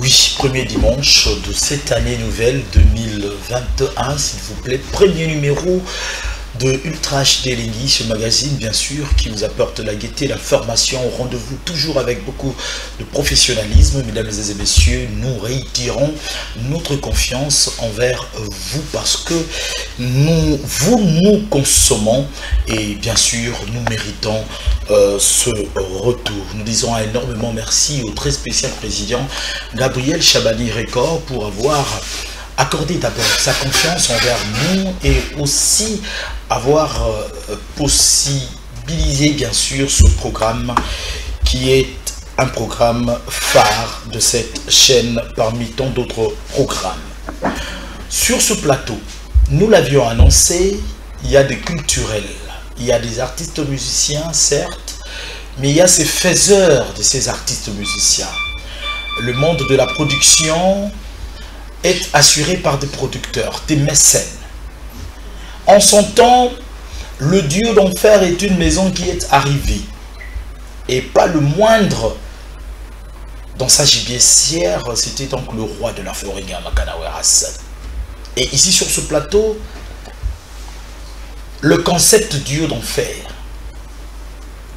Oui, premier dimanche de cette année nouvelle 2021, s'il vous plaît. Premier numéro de Ultra HD Lingui, ce magazine bien sûr qui vous apporte la gaieté, la formation au rendez-vous, toujours avec beaucoup de professionnalisme. Mesdames et messieurs, nous réitérons notre confiance envers vous parce que vous nous consommons et bien sûr nous méritons ce retour. Nous disons énormément merci au très spécial président Gabriel Chabani Record pour avoir accordé d'abord sa confiance envers nous et aussi avoir possibilisé bien sûr ce programme qui est un programme phare de cette chaîne parmi tant d'autres programmes. Sur ce plateau, nous l'avions annoncé, il y a des culturels, il y a des artistes musiciens certes, mais il y a ces faiseurs de ces artistes musiciens. Le monde de la production est assuré par des producteurs, des mécènes. En son temps, le Dieu d'Enfer est une maison qui est arrivée. Et pas le moindre dans sa gibissière, c'était donc le roi de la forêt, Makanawe Hassan. Et ici sur ce plateau, le concept Dieu d'Enfer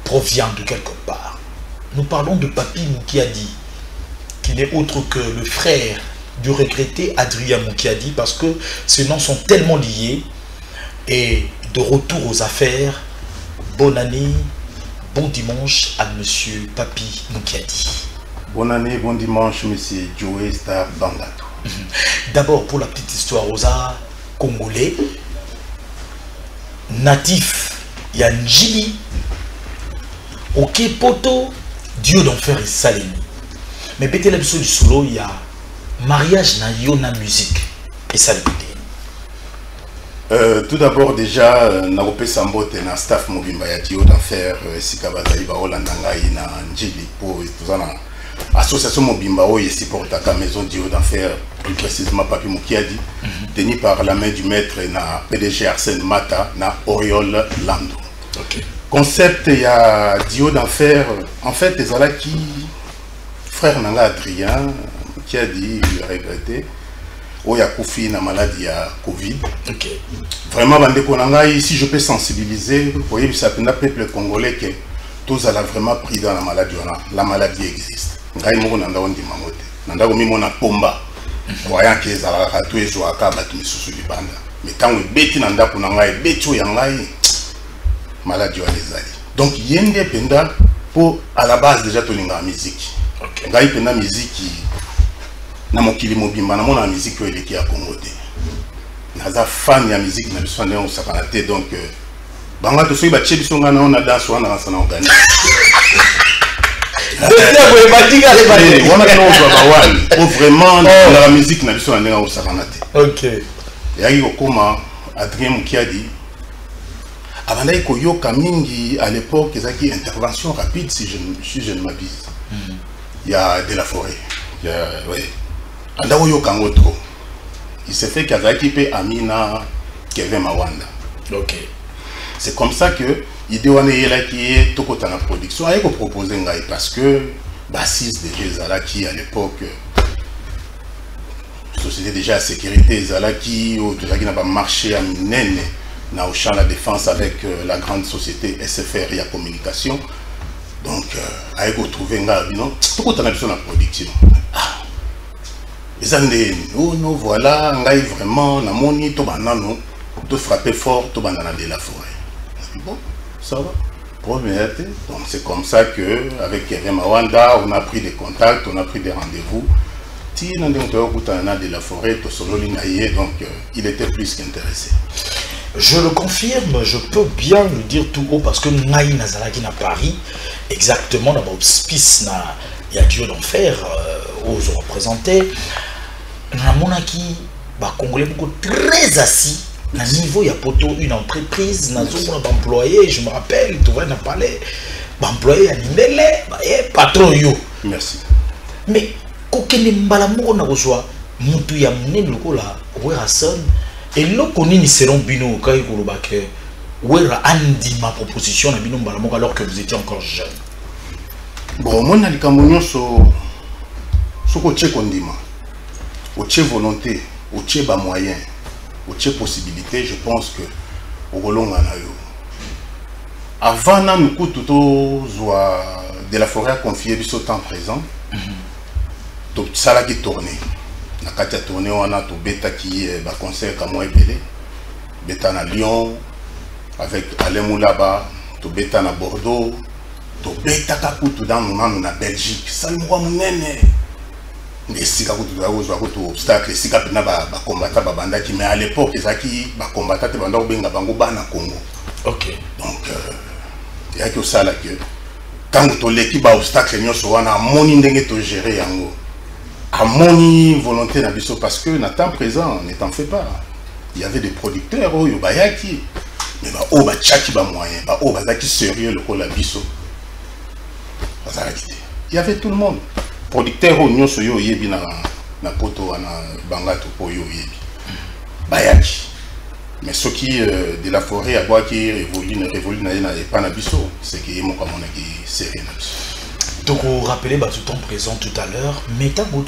provient de quelque part. Nous parlons de Papi Moukiadi, qui n'est autre que le frère du regretté Adrien Moukiadi, parce que ces noms sont tellement liés. Et de retour aux affaires, bonne année, bon dimanche à monsieur Papi Moukiadi. Bonne année, bon dimanche, monsieur Joey Star Bangato. D'abord, pour la petite histoire, aux arts congolais, natif Yanjili, Okepoto, Dieu d'Enfer et Salemi. Mais bête la du solo, il y a mariage na yona musique et ça tout d'abord déjà Naropé Sambote na staff mobimba ya Dieu d'Enfer Sikabazali ba Holanda ngai na Njili pour tozana association mobimba oyo supporta ka maison Dieu d'Enfer plus précisément Papi Moukiadi tenu par la main du maître na PDG Arsène Mata na Oriol Lando. Okay. Concept ya Dieu d'Enfer en fait ezalaki frère nanga Adrien qui a dit regretté ou ya koufi na maladie ya Covid. Okay. Vraiment bandeko nanga, si je peux sensibiliser, vous voyez ça penda peuple congolais que tous alla vraiment pris dans la maladie. La maladie existe. Ngai moko nanda ondi mamote. Nanda ko mimona pomba. Voyant que ça va tous les jours aka batu misusu libanda. Mais quand we beti nanda ko nanga betu ya ngai maladie ya ezali. Donc yende penda pour à la base déjà to linga musique. Okay. Ngai penda musique na mokili mobimba na mona musique oyo eleki ya Congo te. Naza fan ya musique na biso ndenge osakana te donc banga to soki batie biso ngana on a danse wana kansa na organise. Wana kana ozwa bawali pour vraiment la musique na biso na ndenge osakana te. OK. Yaki kokoma Adrien Moukiadi abandaki koyoka mingi à l'époque ezaki intervention rapide si je ne m'abuse. Il y a de la forêt. Il y a ouais. Andako yokango trop. Il s'est fait Kazaki pe Amina Kevin Mawanda. Ok. C'est comme ça que l'idée qui est tout côté la production a proposé ngai parce que bassiste déjà Zala qui à l'époque société déjà sécurité Zala qui au n'a pas marché à Minene na au champ la défense avec la grande société SFR et la communication. Donc a trouvé ngai non tout côté la production. Oh non, voilà, ngai vraiment, na moni, to banano, to frapper fort, to banana de la forêt. Bon, ça va. Première. Donc c'est comme ça que, avec Kevin Mawanda, on a pris des contacts, on a pris des rendez-vous. Si on a de la forêt, to solo linaye, donc il était plus qu'intéressé. Je le confirme, je peux bien le dire tout haut parce que Naï Nazalaki na Paris, exactement dans l'auspice na il y a Dieu d'Enfer aux représentés. Namonaki ba congolais beaucoup très assis na niveau ya poto une entreprise na zone d'employés, je me rappelle tu vois na parler employé ya Limbele ba patron yo. Merci. Mais kokene mbala moko na kozwa mutu ya munene lokola Werason et lokoni ni seront bino kai koloba ke Wera andi ma proposition na bino mbala moko alors que vous étiez encore jeune. Bon, moi na likambo nyonso soko otie kondima otie volonté otie ba moyen otie possibilité, je pense que okolonga na yo avant na nous tout de la forêt à confier du temps présent tout ça là qui tourne na kati ya tourner wana to beta qui ba concert comme moi belé beta na Lyon avec Alain Moulaba to beta na Bordeaux to beta kakutu dans moment na Belgique ça le moi munene ngesika kutu za ozo akutu obstacle sika pena ba combattant ba banda qui mais à l'époque ezaki ba combattant te banda obenga bango bana Congo. OK, donc il y a que ça là que quand to leki ba obstacle nyoso wana moni ndenge to gérer yango à mon volonté na biso parce que na temps présent ne t'en fais pas, il y avait des producteurs oh yobayaki mais ba o ba chaki ba moyen ba o ba zaki sérieux le ko la biso il y avait tout le monde producteur o nyoso yo yebi na poto wana bangato po yo yebi bayaki mais ce qui de la forêt à bois qui révolue na pas na biso c'est que mon comme on a qui sérieux na biso. Donc, vous rappelez tout le temps présent tout à l'heure, mais tant que vous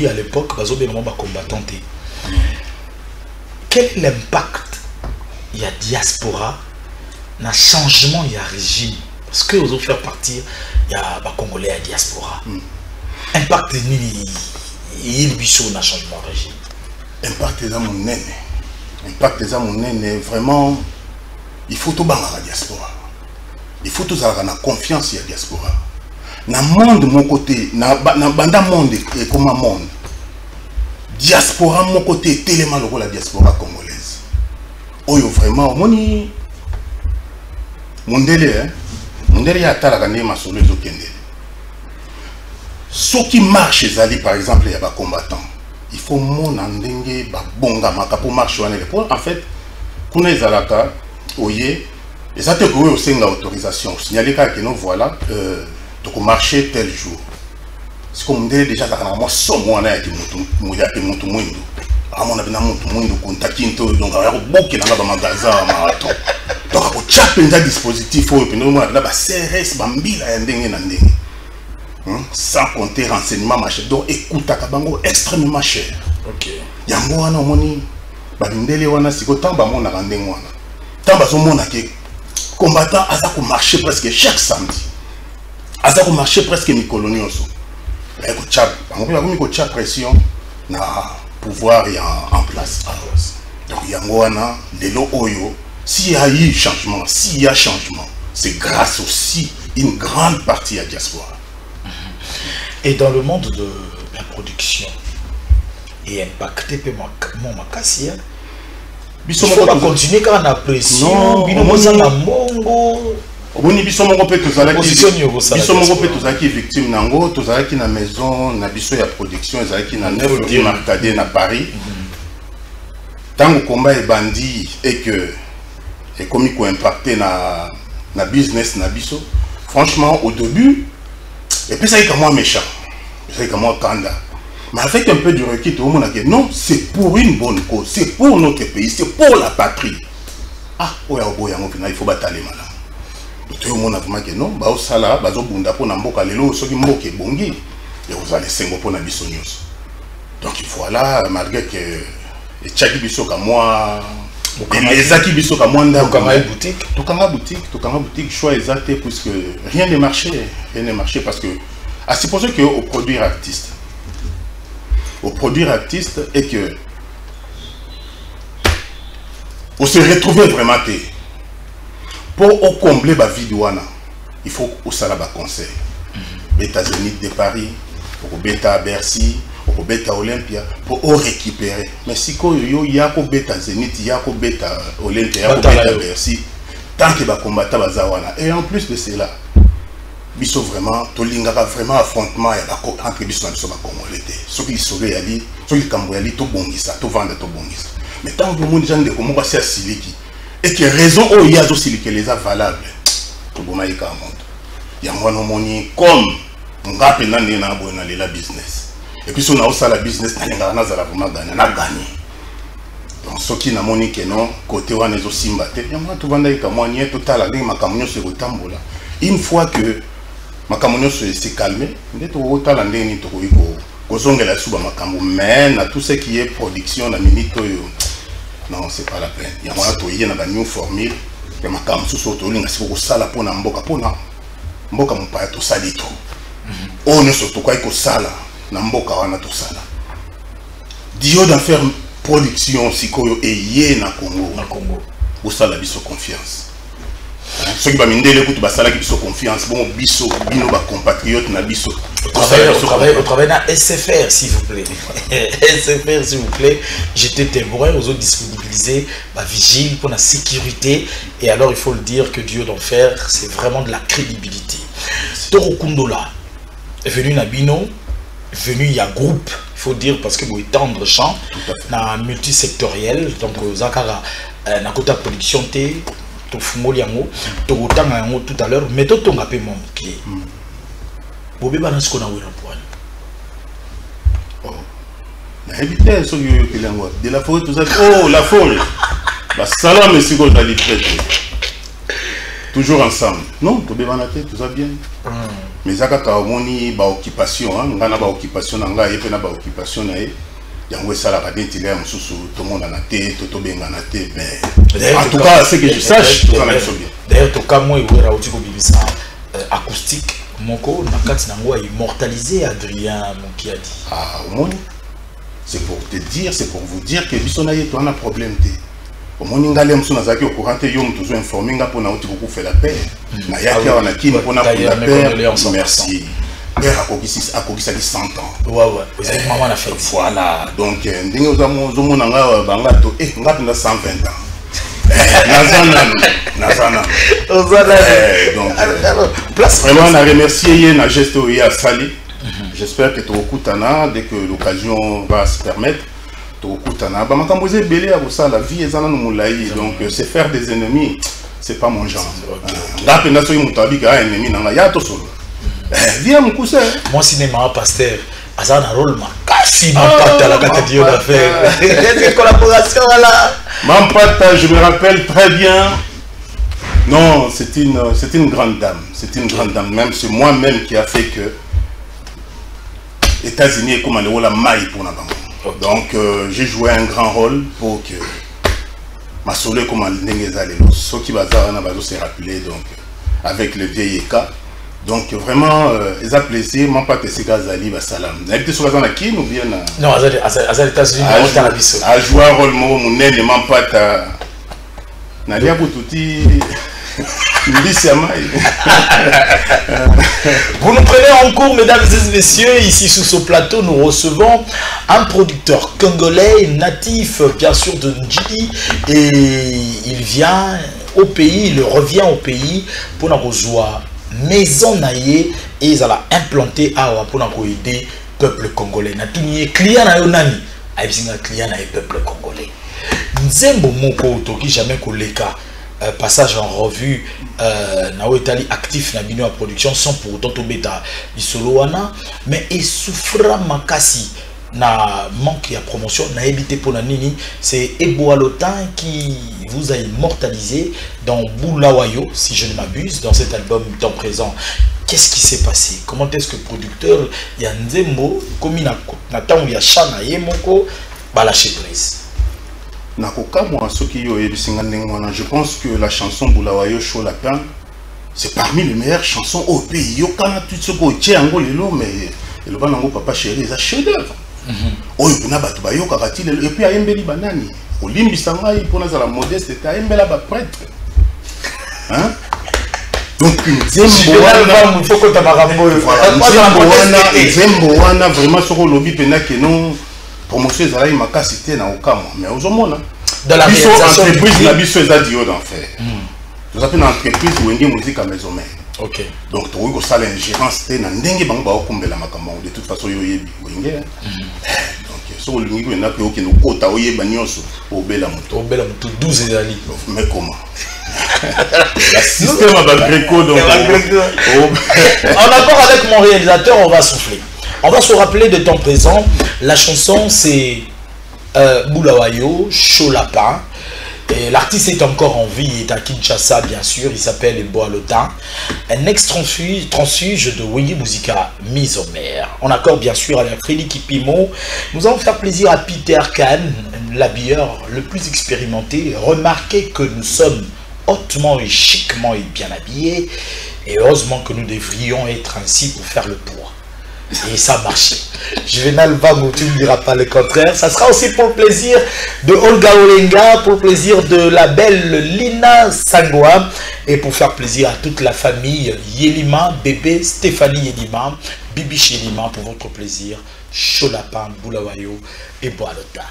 à l'époque, vous avez combattant. Quel est l'impact il y a diaspora dans le changement il y a régime? Parce que vous avez fait partir, il y a des Congolais à diaspora. Impact il y a un changement de régime. Impact dans mon nez. Impact dans mon nez, vraiment, il faut tout banner la diaspora. Il faut tous avoir la confiance à la diaspora. Dans le monde, mon côté, dans le monde, et comme un monde, diaspora, mon côté, tellement le la diaspora congolaise. Oh, vraiment, mon délai, il y a ta la ma solo les autres. Ce qui marche, par exemple, il y a des combattants. Il faut mon andenge, bonga, maka pour marcher. En fait, quand les alaka, oye. Et ça te couvre aussi une autorisation. Signaler que nous voilà, donc marcher tel jour. C'est comme déjà moi sans moi là qui monte moins. À mon avis, monte moins de contact donc il y a beaucoup dans le magasin marathon. Donc chaque dispositif faut et puis nous là bah CRS bambi là ndenge na ndenge. Sans compter renseignement machin. Donc écoute akabango extrêmement cher. OK. Yango wana moni ba ndele wana siko tamba mona ndenge wana. Tamba zo mona ke combattant a ça marché presque chaque samedi. A ça marché presque mi colonie aussi. Mais écoute chab, on peut chab pression na pouvoir en place. Donc yangwana de lo oyo s'il y a eu changement, c'est grâce aussi une grande partie à diaspora. Et dans le monde de la production et impacté peu mon makassia. Il faut pas continuer quand on a pression. On peut victime nango, tozalaki na maison, na biso ya production, ezalaki na 9 rue Marcadet na Paris. Tant que combat est bandit et que et comme il impacté na business na biso. Franchement au début, et puis ça est comme moi méchant, ça est comme moi kanda. Mais avec un peu de recul, tout le monde a dit non, c'est pour une bonne cause, c'est pour notre pays, c'est pour la patrie. Ah, il faut batailler malin. Tout le monde a dit non, bah au sala, bah au bunda pour n'amboka lelo, ceux qui m'ont bongi, et vous allez s'engo pour n'abisso news. Donc voilà, malgré que et chaque biso comme moi, les acquis biso comme moi, boutique, choix exact puisque rien n'est marché, parce que à supposer que au produire artiste. Au produire artiste et que on se retrouve vraiment pour combler la vidéo, il faut au salaba conseil. Beta Zénith de Paris, pour Beta Bercy, pour Beta Olympia, pour récupérer. Mais si il y a Beta Zénith, il y a Beta Olympia, il y a Beta Bercy, tant que va combattre Bazawana. Et en plus de cela, biso vraiment tolingaka vraiment affrontement ya entre biso na biso ba Congolais. Ceux qui seraient ali, ceux qui kamboyali to bongisa, to vendre to bongisa. Mais tant que monde gens de comment va se siliki et que raison o ya zo siliki les a valables. To bomaika monde. Ya mwana moni comme ngape nani na bona la business. Et puis on a aussi la business na linga na zala vraiment gagner na gagner. Donc ceux qui na moni que non côté wana zo simbate, ya mwana to vanda ika mwana to tala ndenge makamnyo se kotambola. Une fois que makambo se calmer nde tokotala ndenge nini tokoki kozongela suba makambo mais na tout ce qui est production na minute oyo non c'est pas la peine yango wana toye na ba new formule ya makambo mosusu oyo tolinga siko kosala mpona mboka mopaya tosali to oyo nyonso tokoki kosala na mboka wana tosala dio d'en faire production sikoyo eye na Congo osala biso confiance ceux qui va mindele kutu basala ki biso confiance bon biso bino ba compatriotes na biso au travail na SFR s'il vous plaît SFR s'il vous plaît j'étais témoin aux autres disponibiliser ma vigile pour la sécurité et alors il faut le dire que Dieu d'enfer c'est vraiment de la crédibilité. Toro Kundola est venu na bino venu il y a groupe il faut dire parce que vous étendre champ na multisectoriel donc zakara na kota production té to fumoli yango to kotanga yango tout à l'heure mais to tonga pe mon clé bobe bana ce qu'on a wera point oh na éviter ce que yango de la forêt tout ça oh la forêt ba salam et siko tali prête toujours ensemble non to be bana tout ça bien mais zaka ka moni ba occupation ngana ba occupation na nga yepe na ba occupation na e yango sala ka dentile mususu to mona na te to benga na te mais en tout cas c'est que je sache tout ça na so bien d'ailleurs to ka moi wera uti ko bibisa acoustique moko na kati nango a immortalisé Adrien Monki a dit ah au moins c'est pour te dire c'est pour vous dire que bisona yeto na problème te au moins ngale musu na zaki au courant te yo mutu informer nga pona uti ko faire la paix na yaki wana kini pona pour la paix merci père a kokisa 100 ans ouais vous avez maman la fait voilà donc ndenge ozomona nga banga to nga penda 120 ans nazana donc vraiment on a remercié na geste à Sali. J'espère que Tokutana dès que l'occasion va se permettre Tokutana ba makambo belé à ça la vie ezana no mulai donc c'est faire des ennemis c'est pas mon genre nga penda so mutabi ka ennemi na ya to solo viens mon cousin mon cinéma pasteur azana rôle makasi Mampata la carte Dieu d'affaires cette collaboration là Mampata je me rappelle très bien non c'est une grande dame même c'est moi-même qui a fait que États-Unis est comme la maille pour la banque donc j'ai joué un grand rôle pour que ma soleil comme ceux qui se rappeler donc avec le vieil Eka. Donc vraiment, ils ont plaisir, mon père c'est Gazali, Salam. N'habitez sur la qui nous bien non, à États-Unis, à jouer un rôle mon nez, mon père Nadia Boutouti. Vous nous prenez en cours, mesdames et messieurs. Ici sous ce plateau, nous recevons un producteur congolais natif, bien sûr, de Ndjili. Et il vient au pays, il revient au pays pour nous rejoindre. Maison naïe et ils allaient implanter à pour aider le peuple congolais. Na tuni client na yonani, aïbsinga client na peuple congolais. Nzembo moko toki jamais koleka passage en revue na Itali actif na bino à production sans pour autant tomber ta isoloana mais et souffra makasi na manque de promotion na évité pour la nini c'est Eboalotin qui vous a immortalisé dans Boulawayo si je ne m'abuse dans cet album temps présent. Qu'est-ce qui s'est passé? Comment est-ce que le producteur Yanzembo comme il a tant il y a chana yemoko ba lâcher prise nakoka moi ce qui yo ebisinga ndengwana je pense que la chanson Boulawayo Chaud Lapin c'est parmi les meilleures chansons au pays yo kana tout ce ko tiango lelo mais le banango papa chéri ça chef d'œuvre oyo kuna batu bayoka katile et puis ayembeli banani olimbisa ngai pona za la modeste ta ayembela ba prêtre hein donc Nzembo wana faut que ta marambo Nzembo wana vraiment soko lobi pena que non promotion ezalaki makasi te na okama mais ozomona dans la réalisation entreprise na biso eza dio d'enfer toza pe na entreprise wenge musique à maison mère ok donc tokoki kosala ingérence te na ndenge bango baokumbela makambo de toute façon yo oyebi wenge donc soko olingi koyenda pe okende okota oyeba nyonso obela moto 12 ezali mais comment la système à Bagreco donc en accord avec mon réalisateur on va souffler. On va se rappeler de temps présent. La chanson c'est Boulawayo, Chaud Lapin. Et l'artiste est encore en vie, il est à Kinshasa bien sûr, il s'appelle Boalotin, un ex-transfuge de Wendy Musica mise en mer. En accord bien sûr avec Frédéric Kipimo, nous allons faire plaisir à Peter Kahn, l'habilleur le plus expérimenté. Remarquez que nous sommes hautement et chiquement et bien habillés, et heureusement que nous devrions être ainsi pour faire le poids. Et ça marche. Juvenal Vangou, tu ne me diras pas le contraire. Ça sera aussi pour le plaisir de Olga Olenga, pour le plaisir de la belle Lina Sangwa, et pour faire plaisir à toute la famille Yelima, bébé Stéphanie Yelima, Bibi Yelima, pour votre plaisir, Cholapin, Boulawayo et Boalota.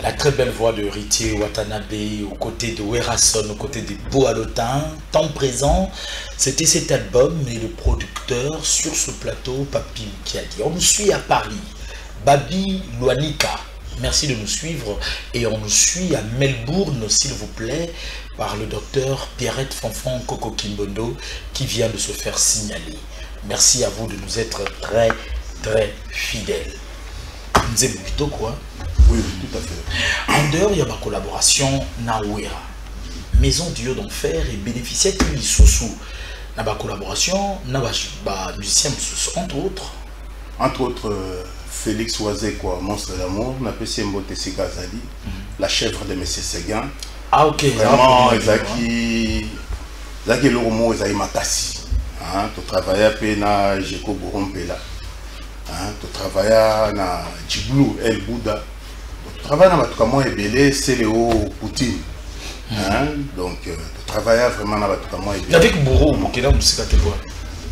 La très belle voix de Ritier Watanabe aux côtés de Werason, aux côtés de Boalotin, temps présent, c'était cet album et le producteur sur ce plateau, Papi Kiadi. On nous suit à Paris, Babi Luanika, merci de nous suivre, et on nous suit à Melbourne, s'il vous plaît, par le docteur Pierrette Fonfon Coco Kimbondo qui vient de se faire signaler. Merci à vous de nous être très très fidèles. Nous aimons plutôt quoi? Oui, tout à fait. En dehors, il y a ma collaboration Nawera, Maison Dieu d'Enfer, et bénéficiaire qui sous na ma collaboration, na ba musicien entre autres. Entre autres, Félix Oisé, quoi, Monstre d'amour, on appelle Mbote Sikazali, la chèvre de M. Séguin. Ah ok. Vraiment, Zaki Loromo, Zaki Makassi. Tu travailles à Pena, Jeko Borompela. Tu travailles na Djiblou, El Bouddha. Tu travailles dans tout cas Ebele, c'est Léo Poutine. Donc, tu travailles vraiment dans tout cas avec Bourreau, Bokena Moussikate quoi?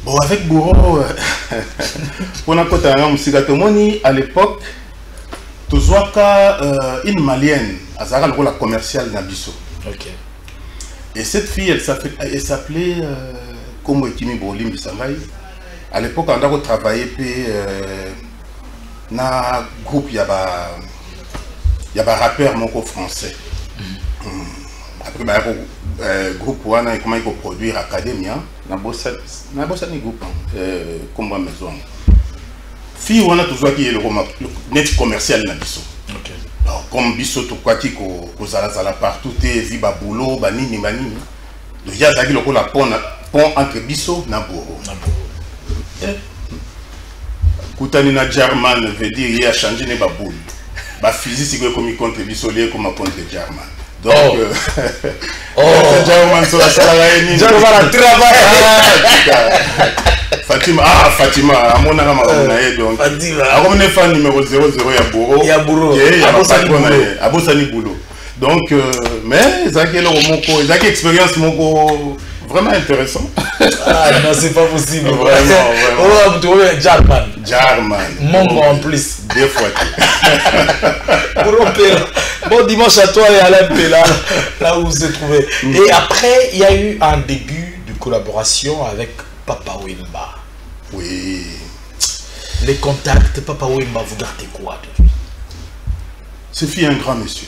Bon, avec Bourreau, pour notre côté, à l'époque, tu vois une malienne, Azara, le rôle commercial Nabiso. Ok. Et cette fille, elle s'appelait Komo Ekimi Bolim Bisangai. À l'époque, on a travaillé dans un groupe, il y a un rappeur français. Après, le groupe, comment il faut produire Academia, na bossa ni groupe, comme ma maison. Fille, on a toujours qui est le net commercial na biso. Alors, comme biso, tout quoi qui zala partout, viba boulot, banini, banini. Donc, il y a le pont entre biso na Bourreau. Koutani na German veut dire il a changé les baboules. Ba physique c'est comme contre bisolier comme contre German. Donc German sur la salle German travail. Fatima à mon âme donc comme une fan numéro 00 ya Bourreau. Ya Bourreau. Ya Bossani Boulot. Donc mais Zaki le moko, Zaki expérience moko vraiment intéressant. Ah non, c'est pas possible. Vraiment. Oh, tu vois, German. Mongo en plus. Des fois. Bon dimanche à toi et à l'MP là où vous vous trouvez. Et après, il y a eu un début de collaboration avec Papa Wemba. Oui. Les contacts, Papa Wemba, vous gardez quoi de lui? Ce fut un grand monsieur.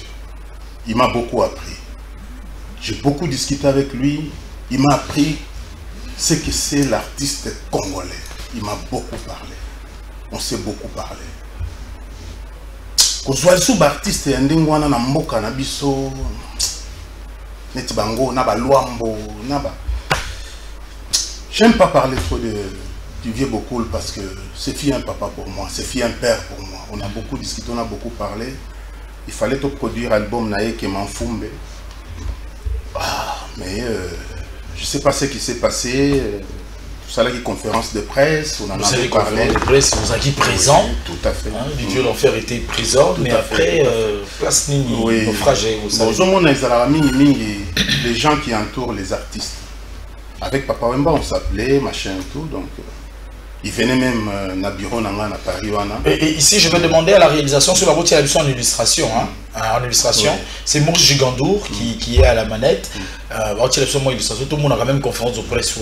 Il m'a beaucoup appris. J'ai beaucoup discuté avec lui. Il m'a appris ce que c'est l'artiste congolais. Il m'a beaucoup parlé. On s'est beaucoup parlé. Quand je suis artiste, na mboka na biso neti bango na ba luambo na ba. J'aime pas parler trop du vieux Bokoul parce que c'est fille un papa pour moi, c'est fille un père pour moi. On a beaucoup discuté, on a beaucoup parlé. Il fallait tout produire album naé qui m'enfumbe. Mais je ne sais pas ce qui s'est passé. Tout ça là, qui conférence de presse, on en a parlé. Conférence de presse, vous avez présent. Oui, tout à fait. Du Dieu d'Enfer était présent, tout mais après, place Nini, naufragé. Bonjour, les gens qui entourent les artistes. Avec Papa Wemba, on s'appelait, machin et tout. Donc, il venait même à bureau à Paris. Et ici, je vais demander à la réalisation sur la route, il y a en illustration. En illustration, oui. C'est Mourche Gigandour qui est à la manette. Tout le monde a quand même conférence de presse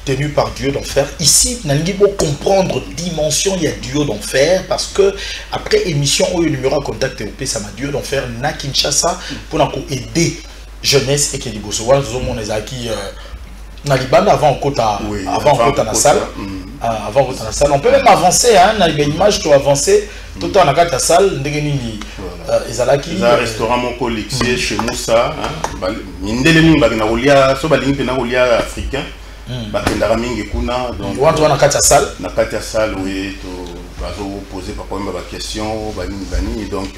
tenue par Dieu d'Enfer. Ici, nous allons comprendre dimension, il y a Dieu d'Enfer parce que après émission, il y a un numéro à contacter au ça m'a Dieu d'Enfer, na Kinshasa, pour aider jeunesse et qui est du Bosso. Nous avons na libanda avant kota na salle avant de la salle. On peut même avancer, hein, on a une image qui avancer, tout le temps dans la salle, il a un restaurant mon lycée chez Moussa, mindele africain, bakendara mingi kuna donc on a quatre salles. Na quatre salles oui, to poser par exemple des questions, bani donc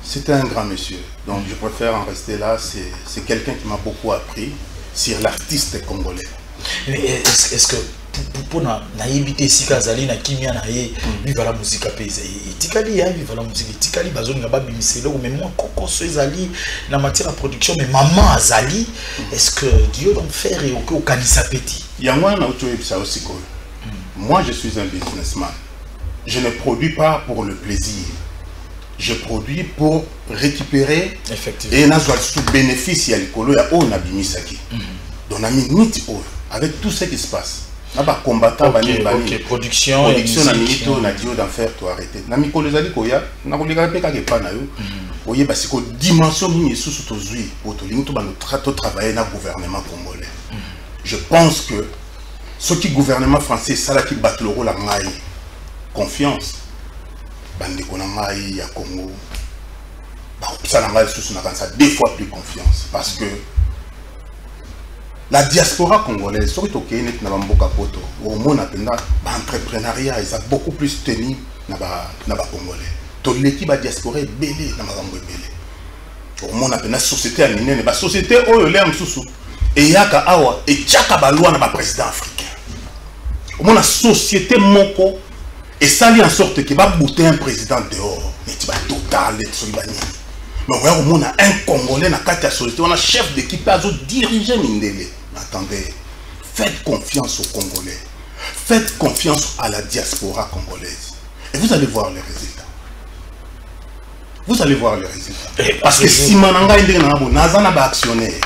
c'était un grand monsieur. Donc je préfère en rester là, c'est quelqu'un qui m'a beaucoup appris sur l'artiste congolais. Est-ce que pour na éviter si Kazali na kimia na ye viva la musique pesa etikali ya viva la musique etikali bazoni ngaba bimiselo mais moi koko ezali na matière de production mais maman azali est-ce que Dieu donc faire et au kanisa petit yangwa na uto ebisa aussi ko moi je suis un businessman, je ne produis pas pour le plaisir, je produis pour récupérer effectivement et nazwa sous bénéfice ya likolo ya o na bimisaki donc na minute avec tout ce qui se passe. Combattant production na minito na dio d'enfer to arrêter na mikolo ezali koya na koleka pe ka kepa na yo oye basi ko dimension mini susu to zui to linto ba to travailler na gouvernement congolais. Je pense que ce qui gouvernement français ça là qui bat le rôle à ngai confiance bande ko na ngai ya Congo ba ça na ngai susu na kansa deux fois plus confiance parce que la diaspora congolaise, surtout au Kenya, na bamboka poto, au monde l'entrepreneuriat, ils ont beaucoup plus tenu na congolais. Tout l'équipe la diaspora est belé na mazambo belé. Au monde la société aminene, la société oyo le msusu et yaka awa et tchaka ba loi na ba président africain. Au monde la société moko et ça li en sorte que va bouter un président dehors, mais tu vas total et solibani. Mais au monde a un Congolais na kati ya société, on a chef d'équipe à diriger Mindele. Attendez, faites confiance aux Congolais, faites confiance à la diaspora congolaise et vous allez voir les résultats. Vous allez voir les résultats. Parce que si mananga indé na bo nazana ba actionnaire,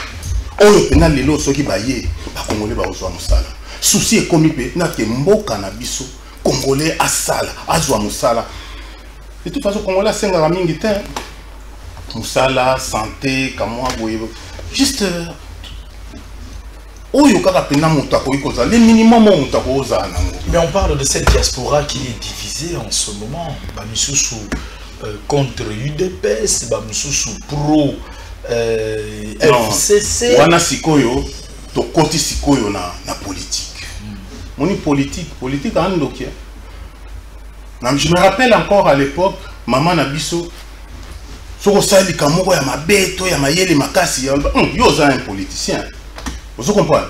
oyo pena lelo soki baye ba Congolais ba ozwa musala. Souci est comme pe na ke mboka na biso Congolais asala, azwa musala. De toute façon Congolais senga mingi te. Musala, santé, kamwa boye. Juste le minimum. Mais on parle de cette diaspora qui est divisée en ce moment. Bamisusu contre UDPS, Bamisusu pro FCC. Wana sikoyo, to koti sikoyo na politique. Moni politique andokia. Je me rappelle encore à l'époque, maman Nabiso, soko sali kamoko ya mabeto ya mayele makasi ya yo za un politicien. Vous comprenez?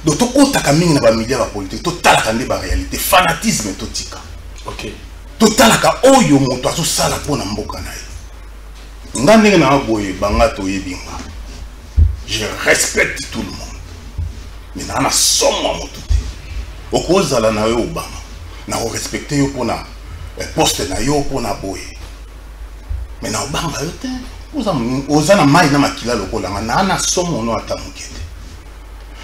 Donc, tout le monde na ba média ba politique, tout le ba réalité, fanatisme tout tika. OK. Tout le monde oyo moto azo sala pona mboka na ye. Ngandenge na boye banga to yebinga. Je respecte tout le monde. Mais na somo moto te. Okozala na yo Obama. Na o respecter yo pona poste na yo pona boye. Mais na Obama yo te. Ozana mai na makila lokola na somo no atamukete.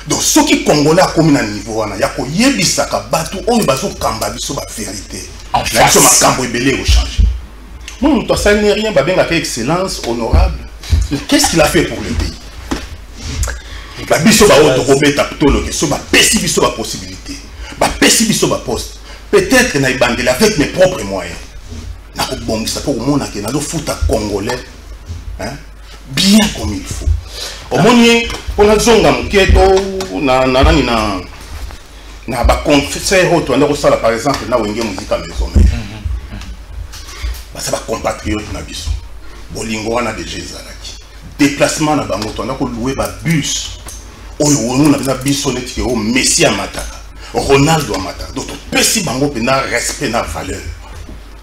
Donc ce qui Congolais a commis à niveau wana ya ko yebisaka batu oyo bazo kamba biso ba vérité. En fait, ma kambo ebelé au changer. Non, toi ça n'est rien ba benga ka excellence honorable. Qu'est-ce qu'il a fait pour le pays? Ba biso ba auto kobeta plutôt que so ba pesi biso ba possibilité. Ba pesi biso ba poste. Peut-être na ibandela avec mes propres moyens. Na ko bongisa pour mona ke na do futa Congolais hein bien comme il faut. Au monier on a zonga muketo na ba confesseur auto na ko sala par exemple na wenge musique maison ba ça ba compatriote na biso bolingo wana de Jézalaki déplacement na bango to na ko louer ba bus oyo wono na biso netike o Messi Amataka Ronaldo Amataka donc pesi bango pena respect na valeur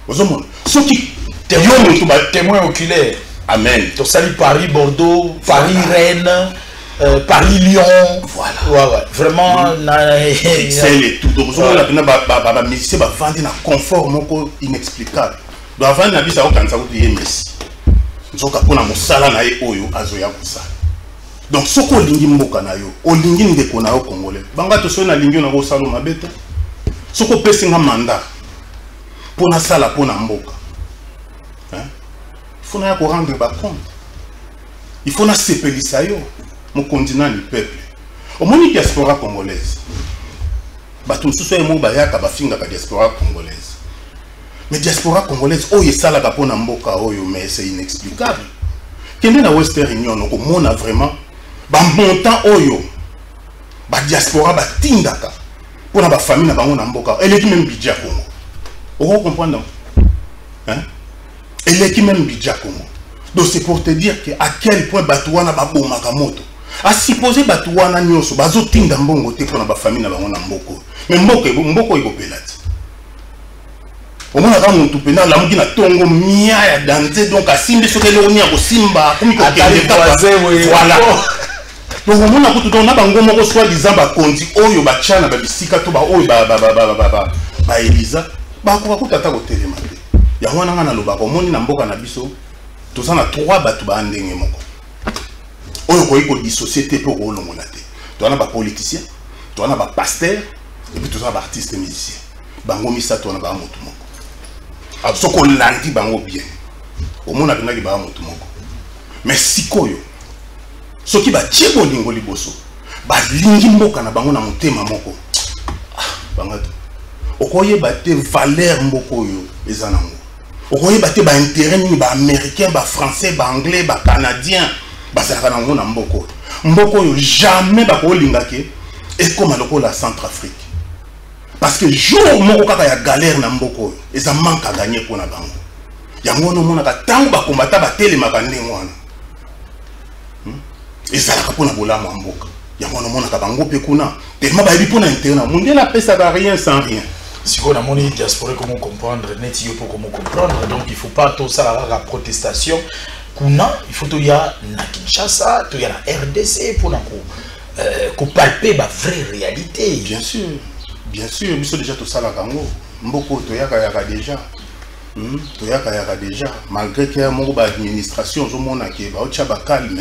ozomona ce qui témoin oculaire. Amen. Donc ça dit Paris, Bordeaux, Paris, Rennes, Paris, Lyon. Voilà. Ouais. Vraiment, c'est le tout. Donc on a bien musicien va vendre un confort moko inexplicable. Donc avant na bisa okanza ko lié Messi. Nzoka pona mosala na ye oyo azoya kosala. Donc soko lingi mboka na yo, o lingi ndeko na yo Congolais. Banga to so na lingi na ko sala mabeta. Soko pesinga mandat. Pona sala pona mboka. Il faut rendre compte. Il faut séparer ça, mon continent du peuple. Au moins, diaspora congolaise. bato mosusu oyo mo bayaka bafingaka diaspora congolaise. Mais diaspora congolaise oyo esalaka mpona mboka oyo, mais c'est inexplicable. Kende na Western Union okomona vraiment bamontant oyo diaspora batindaka mpona bafamille na bango na mboka eleki même budget ya Congo. Oko comprendre? Hein? Eleki même budget ya Congo. Donc c'est pour te dire que à quel point bato wana babomaka moto. A supposer bato wana nyonso bazotinda mbongo te mpona bafamille na bango na mboko. Mais mboko ekopela te. Au moins quand on pena la mugina tongo mia ya danze donc asimbi soke le onia ko simba komi ko voilà. Donc au moins ko to na bango moko soit disant ba kondi oyo ba chana ba bisika to ba oyo ba Elisa ba ko tata ko telema te. Ya wana ngana loba ko moni na mboka na biso to sana 3 batu ba ndenge moko. Oyo ko iko di société pour olongola te. To na ba politicien, to na ba pasteur et puis to na ba artiste musicien. Bango misato na ba motu moko. Soko landi bango bien. Au monde a bien qui ba motu moko. Mais sikoyo. Soki ba tiebo lingo liboso. Ba lingi mboka na bango na motema moko. Bangato. Okoye ba te valeur mboko yo ezanango. Okoye ba te ba intérêt ni ba américain, ba français, ba anglais, ba canadien, ba saka nango na mboko. Mboko yo jamais ba ko linga ke et comme aloko la Centrafrique. Parce que jour moko kaka ya galère na mboko et ça manque à gagner pour na bango. Yango no mona ka tango ba combattre ba telemaka ndenge wana. Et ça la pona bola mboka. Yango no mona ka bango pe kuna tellement ba yebi pona interne monde na pesa ba rien sans rien. Si on a mon diaspora comment comprendre net yo pour comment comprendre donc il faut pas tout ça la protestation kuna il faut tout ya na Kinshasa tout ya na RDC pour na ko palper ba vraie réalité. Bien sûr, nous sommes déjà tout ça là Congo. Mboko toyaka déjà. Toyaka déjà. Malgré qu'il y a une administration, calme,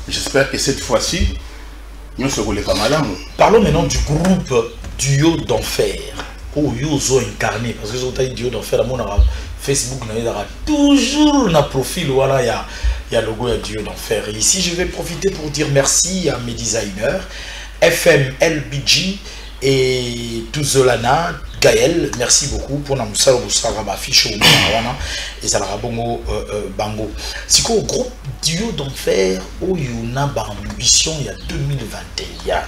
j'espère que cette fois-ci, nous serons les camarades. Parlons maintenant du groupe Duo d'Enfer. Où ils ont incarné. Parce que ils ont dit Duo d'Enfer, Facebook, toujours dans le profil, voilà, il y a le logo Duo d'Enfer. Et ici, je vais profiter pour dire merci à mes designers, FMLBG, et Tuzolana, Gaël, merci beaucoup pour la moussa affiche au Manawana et ça la bongo bango. C'est quoi le groupe Duo d'Enfer où il y a une ambition il y a 2021.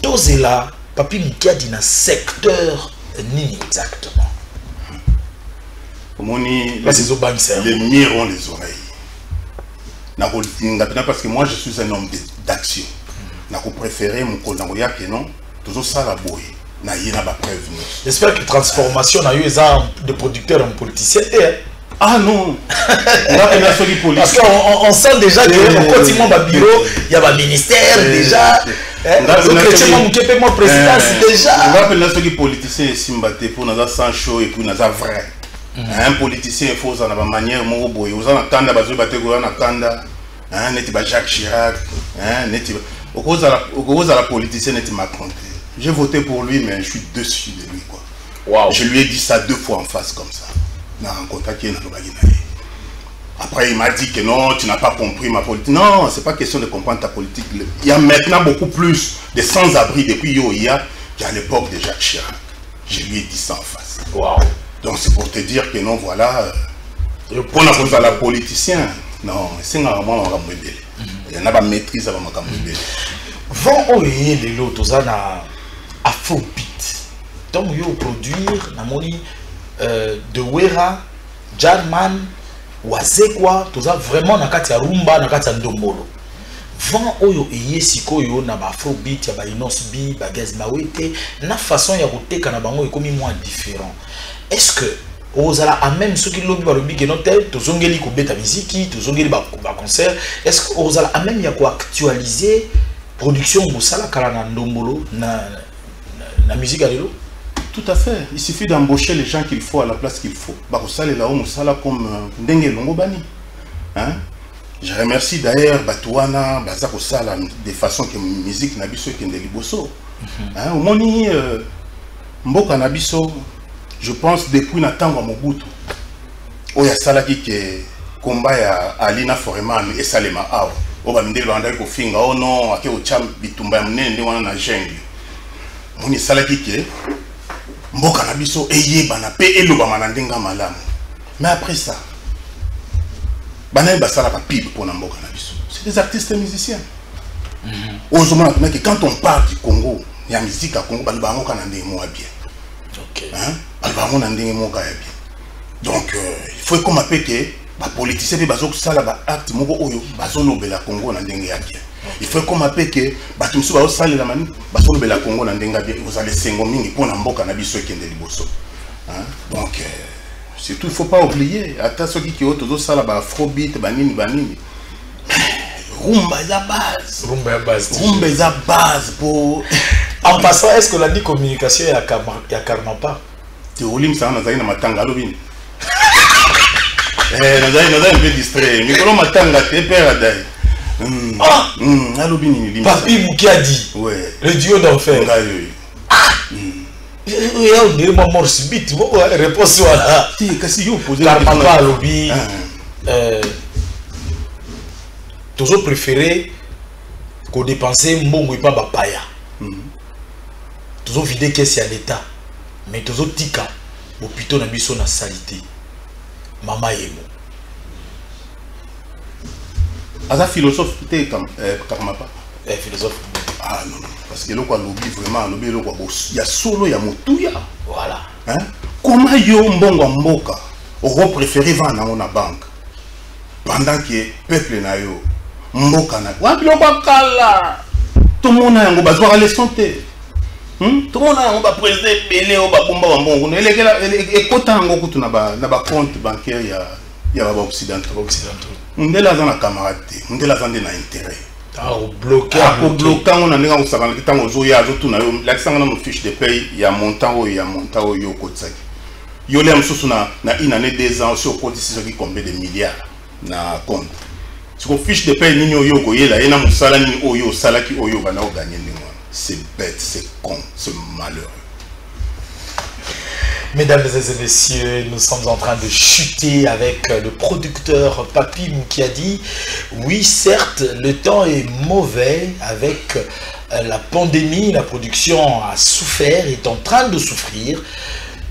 Tozela, papi Mikia dit dans secteur ni exactement. Les murs ont les oreilles. Parce que moi je suis un homme d'action. Je préfère mon collègue que non. Toujours ça la boue. J'espère que transformation a eu de producteurs en politiciens. Ah non. Parce qu'on sent déjà que au bureau, il y a un ministère déjà. Mon présidence déjà. On va appeler ceux qui politiciens simbaté pour nous sans chaud et pour nous vrai. Un politicien il faut ça de manière mon boy. Vous en attendez bazo baté na kanda. Hein neti ba Jacques Chirac. Hein neti au cause à la politicienne neti Macron. J'ai voté pour lui, mais je suis dessus de lui, quoi. Wow. Je lui ai dit ça 2 fois en face, comme ça. Après, il m'a dit que non, tu n'as pas compris ma politique. Non, c'est pas question de comprendre ta politique. Il y a maintenant beaucoup plus de sans-abri depuis Yoya qu'à l'époque de Jacques Chirac. Je lui ai dit ça en face. Wow. Donc c'est pour te dire que non, voilà. Pour la cause à la politicien, non, c'est normalement il y en a pas maîtrise avant ma campagne. Vont les lots, Afrobeat. Donc, yo produire, namoni de Wera, Jarman, Wazekwa, tout ça vraiment nakati ya rumba, nakati ya ndombolo. Vent oyo eye sikoyo na ba Afrobeat, ya ba Inosbi, ba Gaz Mawete, na façon ya koteka na bango ekomi moins différent. Est-ce que ozala a même ceux qui lobi ba lobi que notel, tozongeli ko beta muziki, tozongeli ba concert, est-ce que ozala a même ya ko actualiser production Moussala Kalana Ndombolo na musique à l'élo? Tout à fait. Il suffit d'embaucher les gens qu'il faut à la place qu'il faut. Barosala là Moussala comme Ndenge Longobani. Hein? Je remercie d'ailleurs Batouana, Bazako Sala de façon que musique Nabiso et Kendeliboso. Hein? Au moni Mboka Nabiso, je pense depuis Natango Mobutu. Oya Salaki que combat ya Alina Foreman et Salema Awa. Oba minde lo andai ko finga oh non ake ocham bitumba mnene ndi wana na jungle moni salaki ke mboka na biso eyebana pe elobama na ndenga malamu. Mais après ça, bana basala ka pib pour na mboka na biso. C'est des artistes et musiciens. Quand on parle du Congo, il y a musique à Congo, il y a bien. Donc, il faut qu'on m'appelle que les politiciens qui sont acte Congo. Il faut qu'on m'appelle que les Congo vous allez s'engomer pour donc, surtout, il ne faut pas oublier, attention qui ont tous ça là, afrobeat, banini. Rumba est la base. Rumba est la base pour... En passant, est-ce que la dit communication est à Karmapa? Tu roules ça, on a une matanga, Lobin. On a un peu distrait. Mais comment matanga, tu es père à Papi Moukiadi. Ouais. Le duo d'enfer. Il y a une mort subite. Réponse voilà. Karmapa, Lobi. Toujours préféré qu'on dépenser mbongo et pas bapaya. Toujours vider caisse à l'état. Mais toujours tika. Au plutôt na biso na salité. Mama yemo. Asa philosophe t'es comme Karmapa. Philosophe. Ah non. Parce que l'on lobby vraiment, lobby l'on il y a solo, il y a motuya. Voilà. Hein? Comment yo mbongo mboka? Au préféré vendre na banque. Pendant que peuple na yo mboka na wapilo bakala tout le monde a un bazwa les santé tout le monde a un président belé au babomba mbongo et kotango kutu na ba compte bancaire ya ba occidentaux ndela za na camarade ndela za na intérêt bloqué on a nga usakana kitango zo ya zo tuna yo la kisanga na fiche de paye ya montant yo kotsaki yo le msusu na une année 2 ans sur compte ici qui combien de milliards na compte. Si on fiche de paie ni oyo koyela ena musala ni oyo salaki oyo bana o gagner ni moi. C'est bête, c'est con, c'est malheureux. Mesdames et messieurs, nous sommes en train de chuter avec le producteur Papi Moukiadi. Oui, certes, le temps est mauvais avec la pandémie, la production a souffert, est en train de souffrir.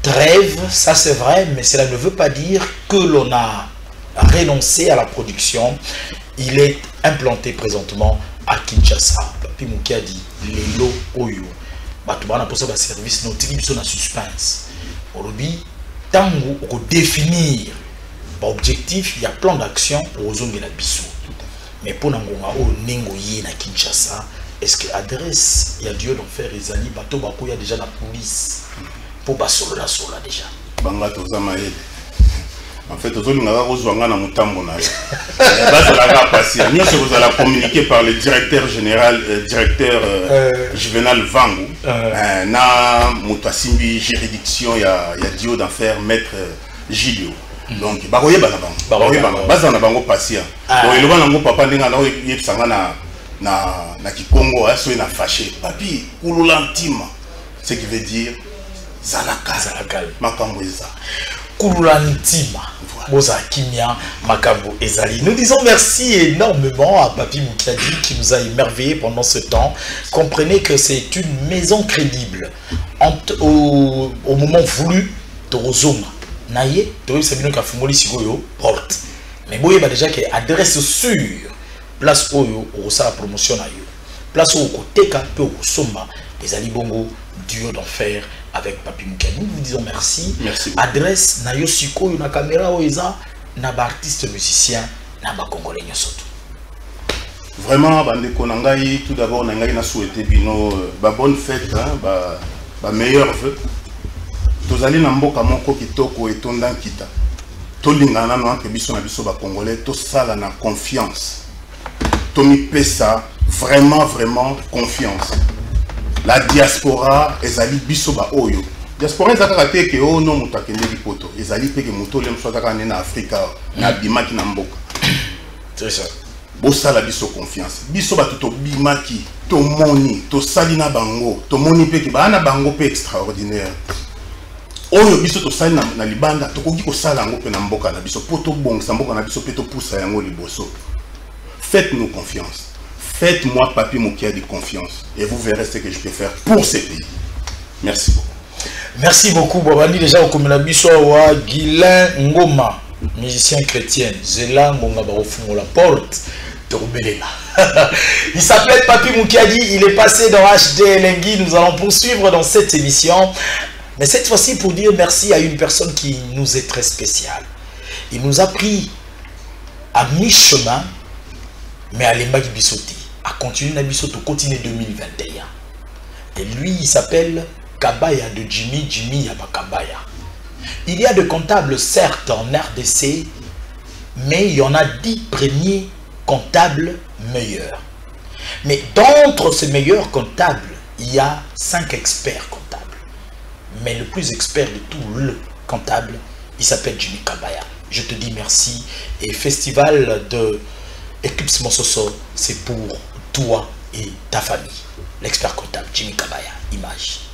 Trêve, ça c'est vrai, mais cela ne veut pas dire que l'on a renoncé à la production. Il est implanté présentement à Kinshasa. Papi Moukiadi, Lelo Oyo. Batubana pour ça, le service nautique, ils sont en suspense. Aujourd'hui, tant qu'on définir l'objectif, il y a plein d'actions pour zonger la bissou. Mais pour Nangonga, au Nengoye na Kinshasa, est-ce que adresse, il y a Dieu d'enfer, les alliés, bateau, bako, il y a déjà la police. Pour basolo la sola déjà. Banga Tozamae. En fait, vous allez vous allez communiquer par le directeur général, directeur Juvenal Vangu. Na Moutasimbi, juridiction, il y a Dio d'enfer, maître Gilio. Donc, baroye banabang. Bazana bango patient. Donc, il y a papa n'enga na Kikongo, so na fâché. Papi, kululantima, ce qui veut dire Zalaka. Makambo eza. Kululantima. Boza Kimia, Makambo Ezali. Nous disons merci énormément à Papi Moukiadi qui nous a émerveillés pendant ce temps. Comprenez que c'est une maison crédible. Au moment voulu, Torozoma. Naye, Torozoma Sabino Kafumoli Sigoyo, porte. Mais boye déjà qui adresse sur place Oyo, au la promotion na yo. Place au côté Kapé au Somba, Ezali Bongo, duo d'enfer. Avec Papi Moukiadi, nous vous disons merci. Merci. Adresse na Yosiko, na caméra oeza, na ba artiste musicien, na ba congolais nyosoto. Vraiment, bande konangai, tout d'abord nangai na souhaité bino ba bonne fête, hein, ba meilleur vœu. Tozali na mboka moko kitoko etonda kita. Tolingana no entre biso na biso ba congolais, to sala na confiance. Tomi pesa vraiment confiance. La diaspora ezali biso ba oyo. Diaspora ezaka te ke o no mutakende lipoto. Ezali pe ke muto le mso taka na Afrika na bimaki na mboka. C'est ça. Bosa la biso confiance. Biso ba to bimaki, to moni, to sali na bango, to moni pe ke ba na bango pe extraordinaire. Oyo biso to sali na libanda to koki ko sala ngo pe na mboka na biso poto bongsa mboka na biso pe to poussa yango liboso. Faites-nous confiance. Faites-moi Papi Moukiadi confiance et vous verrez ce que je peux faire pour ce pays. Merci beaucoup. Merci beaucoup. Babani déjà au Komenabisoa, Guilain Ngoma, musicien chrétien. Zela Ngonga Barofumo la porte de Rubelela. Il s'appelle Papi Moukiadi, il est passé dans HD Lengui. Nous allons poursuivre dans cette émission. Mais cette fois-ci pour dire merci à une personne qui nous est très spéciale. Il nous a pris à mi-chemin, mais à l'Embagi Bissoti, à continuer à Bissoto, continuer 2021. Et lui, il s'appelle Kabaya de Jimmy Yaba Kabaya. Il y a de comptables, certes, en RDC, mais il y en a 10 premiers comptables meilleurs. Mais d'entre ces meilleurs comptables, il y a 5 experts comptables. Mais le plus expert de tout le comptable, il s'appelle Jimmy Kabaya. Je te dis merci. Et festival de Eclipse Mososo, c'est pour toi et ta famille. L'expert comptable, Jimmy Kabaya, image.